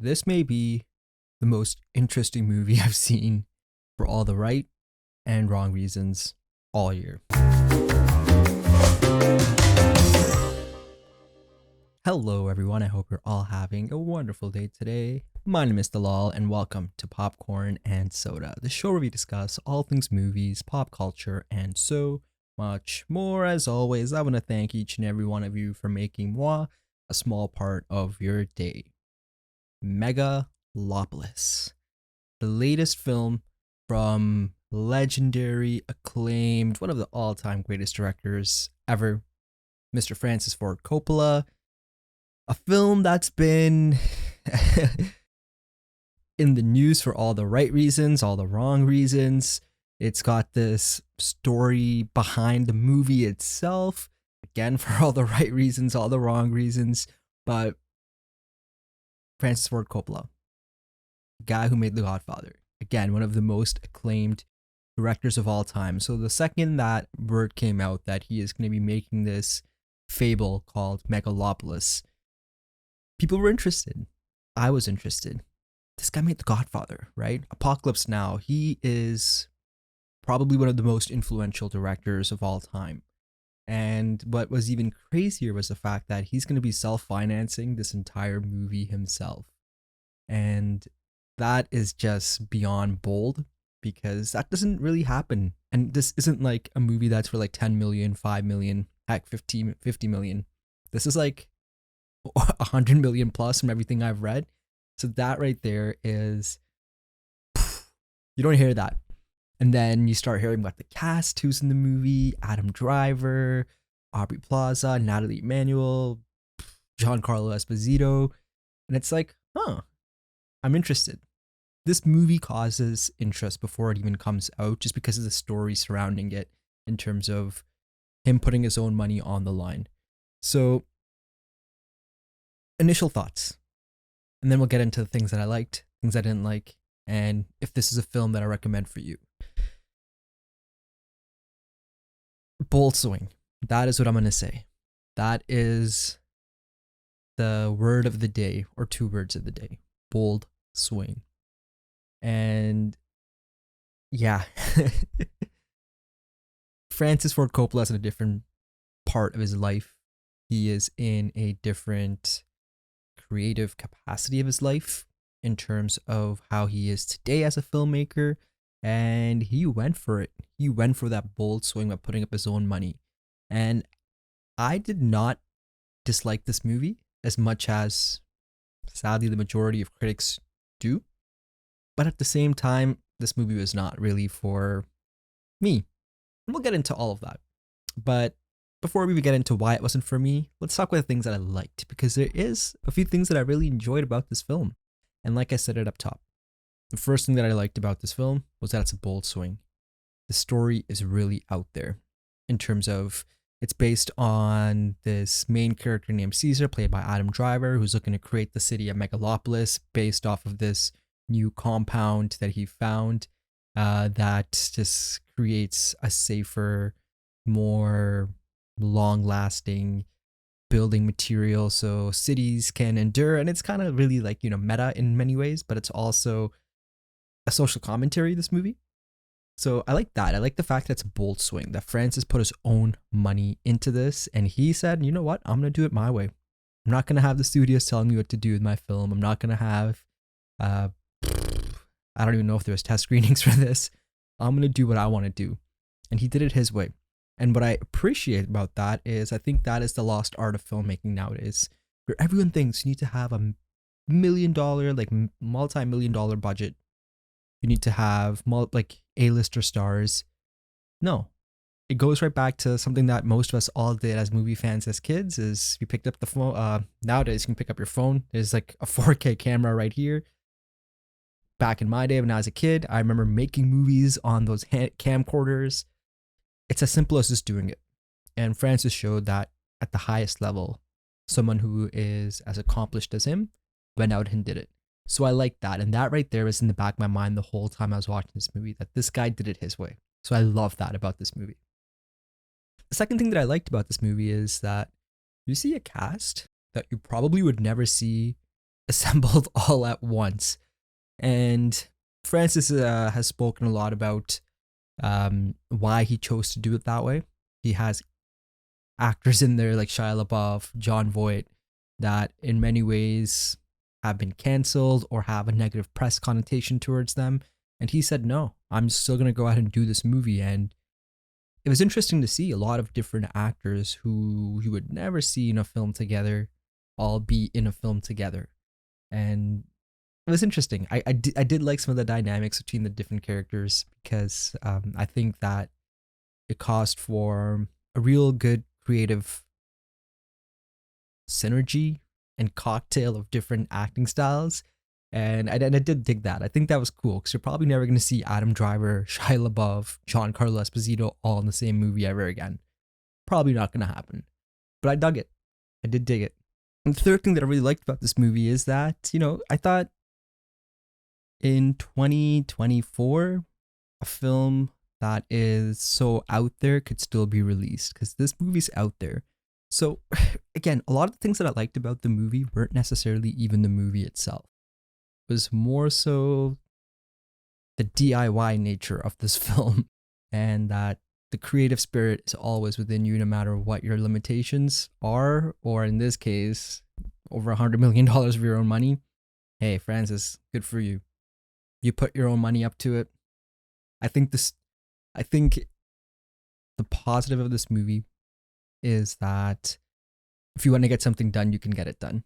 This may be the most interesting movie I've seen for all the right and wrong reasons all year. Hello, everyone. I hope you're all having a wonderful day today. My name is Dalal, and welcome to Popcorn and Soda, the show where we discuss all things movies, pop culture, and so much more. As always, I want to thank each and every one of you for making moi a small part of your day. Megalopolis, the latest film from legendary, acclaimed, one of the all-time greatest directors ever, Mr. Francis Ford Coppola. A film that's been in the news for all the right reasons, all the wrong reasons. It's got this story behind the movie itself, again, for all the right reasons, all the wrong reasons. But Francis Ford Coppola, the guy who made The Godfather, again, one of the most acclaimed directors of all time. So the second that word came out that he is going to be making this fable called Megalopolis, people were interested. I was interested. This guy made The Godfather, right? Apocalypse Now. He is probably one of the most influential directors of all time. And what was even crazier was the fact that he's going to be self-financing this entire movie himself. And that is just beyond bold because that doesn't really happen. And this isn't like a movie that's for like 10 million, 5 million, heck, 50 million. This is like 100 million plus from everything I've read. So that right there is, you don't hear that. And then you start hearing about the cast who's in the movie: Adam Driver, Aubrey Plaza, Nathalie Emmanuel, Giancarlo Esposito. And it's like, I'm interested. This movie causes interest before it even comes out just because of the story surrounding it in terms of him putting his own money on the line. So, initial thoughts. And then we'll get into the things that I liked, things I didn't like, and if this is a film that I recommend for you. Bold swing. That is what I'm going to say. That is the word of the day, or two words of the day. Bold swing. And yeah, Francis Ford Coppola is in a different part of his life. He is in a different creative capacity of his life in terms of how he is today as a filmmaker. And he went for it. He went for that bold swing by putting up his own money. And I did not dislike this movie as much as, sadly, the majority of critics do. But at the same time, this movie was not really for me. And we'll get into all of that. But before we get into why it wasn't for me, let's talk about the things that I liked, because there is a few things that I really enjoyed about this film. And like I said it up top, the first thing that I liked about this film was that it's a bold swing. The story is really out there in terms of it's based on this main character named Caesar, played by Adam Driver, who's looking to create the city of Megalopolis based off of this new compound that he found that just creates a safer, more long-lasting building material so cities can endure. And it's kind of really like, meta in many ways, but it's also a social commentary, this movie. So I like that. I like the fact that it's a bold swing, that Francis put his own money into this, and he said, you know what, I'm going to do it my way. I'm not going to have the studios telling me what to do with my film. I'm not going to have, I don't even know if there was test screenings for this. I'm going to do what I want to do. And he did it his way. And what I appreciate about that is I think that is the lost art of filmmaking nowadays, where everyone thinks you need to have $1 million, like multi-million dollar budget. You need to have like A-lister stars. No, it goes right back to something that most of us all did as movie fans as kids. Is you picked up the phone. Nowadays you can pick up your phone. There's like a 4K camera right here. Back in my day when I was a kid, I remember making movies on those camcorders. It's as simple as just doing it. And Francis showed that at the highest level, someone who is as accomplished as him went out and did it. So I like that. And that right there was in the back of my mind the whole time I was watching this movie, that this guy did it his way. So I love that about this movie. The second thing that I liked about this movie is that you see a cast that you probably would never see assembled all at once. And Francis has spoken a lot about why he chose to do it that way. He has actors in there like Shia LaBeouf, John Voight, that in many ways have been canceled or have a negative press connotation towards them. And he said, no, I'm still going to go ahead and do this movie. And it was interesting to see a lot of different actors who you would never see in a film together all be in a film together. And it was interesting. I did like some of the dynamics between the different characters because I think that it caused for a real good creative synergy and cocktail of different acting styles. And I did dig that. I think that was cool because you're probably never going to see Adam Driver, Shia LaBeouf, Giancarlo Esposito all in the same movie ever again. Probably not going to happen. But I dug it. I did dig it. And the third thing that I really liked about this movie is that, I thought in 2024, a film that is so out there could still be released because this movie's out there. So, again, a lot of the things that I liked about the movie weren't necessarily even the movie itself. It was more so the DIY nature of this film and that the creative spirit is always within you no matter what your limitations are, or in this case, over $100 million of your own money. Hey, Francis, good for you. You put your own money up to it. I think the positive of this movie is that if you want to get something done, you can get it done.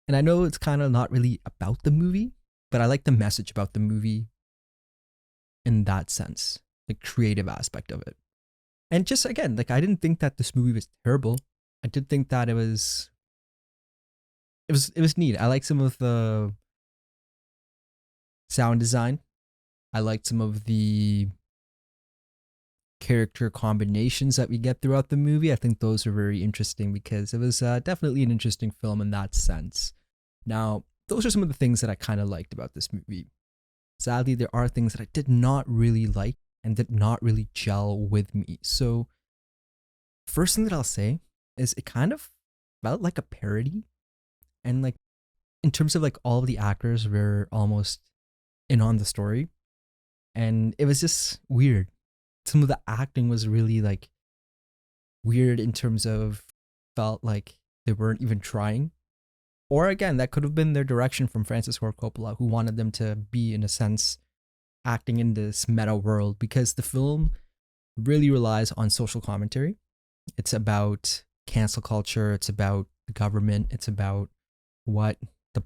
And I know it's kind of not really about the movie, but I like the message about the movie in that sense, the creative aspect of it. And just again, like I didn't think that this movie was terrible. I did think that it was neat. I like some of the sound design. I liked some of the character combinations that we get throughout the movie. I think those are very interesting because it was definitely an interesting film in that sense. Now, those are some of the things that I kind of liked about this movie. Sadly, there are things that I did not really like and did not really gel with me. So, first thing that I'll say is it kind of felt like a parody. And like in terms of like all of the actors were almost in on the story. And it was just weird. Some of the acting was really like weird in terms of felt like they weren't even trying. Or again, that could have been their direction from Francis Ford Coppola, who wanted them to be, in a sense, acting in this meta world because the film really relies on social commentary. It's about cancel culture. It's about the government. It's about what the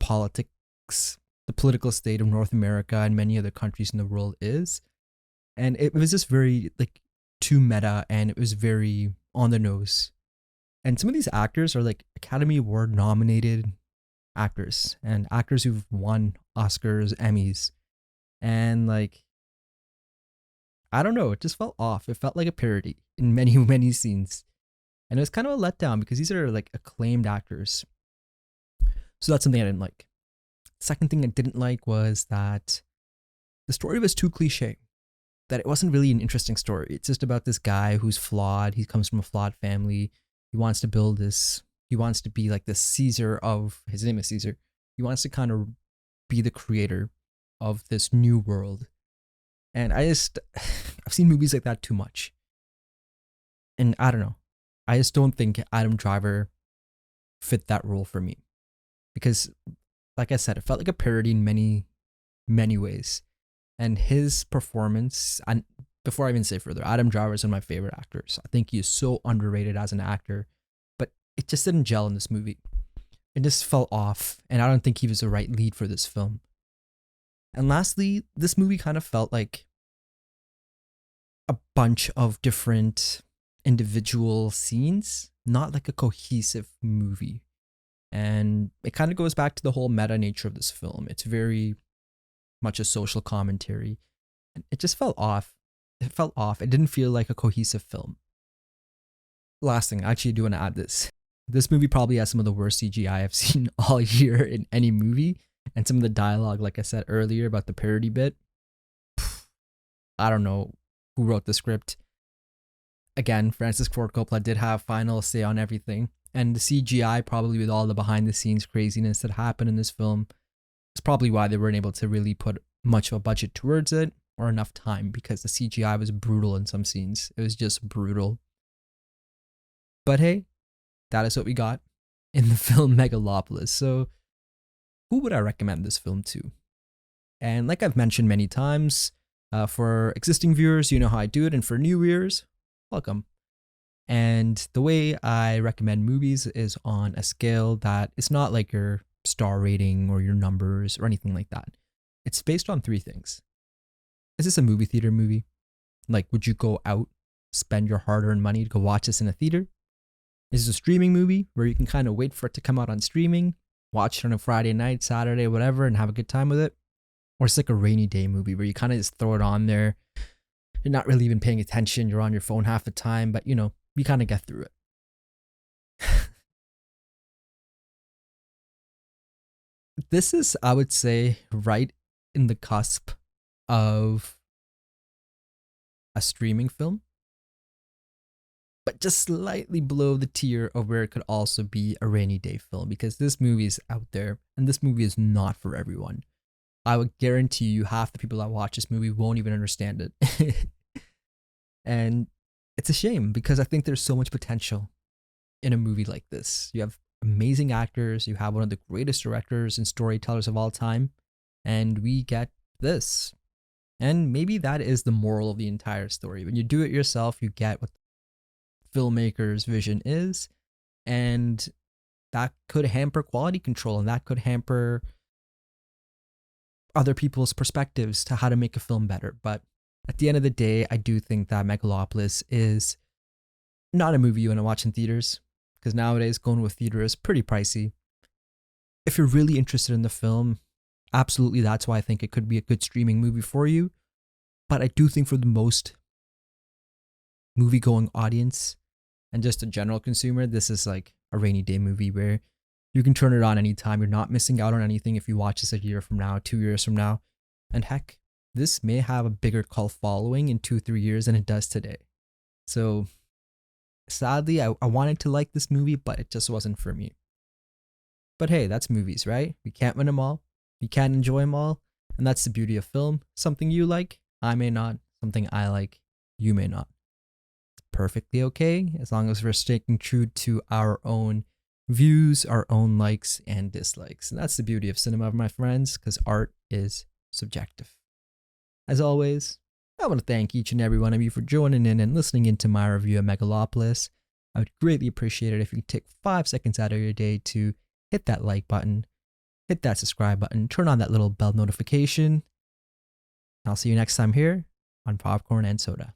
political state of North America and many other countries in the world is. And it was just very like too meta and it was very on the nose. And some of these actors are like Academy Award nominated actors and actors who've won Oscars, Emmys. And like, I don't know, it just felt off. It felt like a parody in many, many scenes. And it was kind of a letdown because these are like acclaimed actors. So that's something I didn't like. Second thing I didn't like was that the story was too cliche. That it wasn't really an interesting story. It's just about this guy who's flawed. He comes from a flawed family. He wants to build this. He wants to be like the Caesar of, his name is Caesar. He wants to kind of be the creator of this new world. And I've seen movies like that too much. And I don't know. I just don't think Adam Driver fit that role for me. Because, like I said, it felt like a parody in many, many ways. And his performance, and before I even say further, Adam Driver is one of my favorite actors. I think he is so underrated as an actor, but it just didn't gel in this movie. It just fell off, and I don't think he was the right lead for this film. And lastly, this movie kind of felt like a bunch of different individual scenes, not like a cohesive movie. And it kind of goes back to the whole meta nature of this film. It's very much a social commentary. And it just fell off. It fell off. It didn't feel like a cohesive film. Last thing, I actually do want to add this. This movie probably has some of the worst CGI I've seen all year in any movie. And some of the dialogue, like I said earlier about the parody bit, I don't know who wrote the script. Again, Francis Ford Coppola did have final say on everything. And the CGI, probably with all the behind the scenes craziness that happened in this film, is probably why they weren't able to really put much of a budget towards it or enough time, because the CGI was brutal in some scenes. It was just brutal. But hey, that is what we got in the film Megalopolis. So, who would I recommend this film to? And like I've mentioned many times, for existing viewers, you know how I do it, and for new viewers, welcome. And the way I recommend movies is on a scale that is not like your star rating or your numbers or anything like that. It's based on three things. Is this a movie theater movie? Like, would you go out, spend your hard-earned money to go watch this in a theater? Is this a streaming movie where you can kind of wait for it to come out on streaming, watch it on a Friday night, Saturday, whatever, and have a good time with it? Or it's like a rainy day movie where you kind of just throw it on there. You're not really even paying attention. You're on your phone half the time, but you know, you kind of get through it. This is, I would say, right in the cusp of a streaming film, but just slightly below the tier of where it could also be a rainy day film, because this movie is out there and this movie is not for everyone. I would guarantee you half the people that watch this movie won't even understand it. And it's a shame, because I think there's so much potential in a movie like this. You have amazing actors, you have one of the greatest directors and storytellers of all time, and we get this. And maybe that is the moral of the entire story. When you do it yourself, you get what the filmmaker's vision is, and that could hamper quality control, and that could hamper other people's perspectives to how to make a film better. But at the end of the day, I do think that Megalopolis is not a movie you want to watch in theaters, because nowadays going to a theater is pretty pricey. If you're really interested in the film, absolutely, that's why I think it could be a good streaming movie for you. But I do think for the most movie-going audience and just a general consumer, this is like a rainy day movie where you can turn it on anytime. You're not missing out on anything if you watch this a year from now, 2 years from now. And heck, this may have a bigger cult following in 2-3 years than it does today. So sadly, I wanted to like this movie, but it just wasn't for me. But hey, that's movies, right? We can't win them all. We can't enjoy them all. And that's the beauty of film. Something you like, I may not. Something I like, you may not. It's perfectly okay, as long as we're sticking true to our own views, our own likes and dislikes. And that's the beauty of cinema, my friends, because art is subjective. As always, I want to thank each and every one of you for joining in and listening into my review of Megalopolis. I would greatly appreciate it if you could take 5 seconds out of your day to hit that like button, hit that subscribe button, turn on that little bell notification. I'll see you next time here on Popcorn and Soda.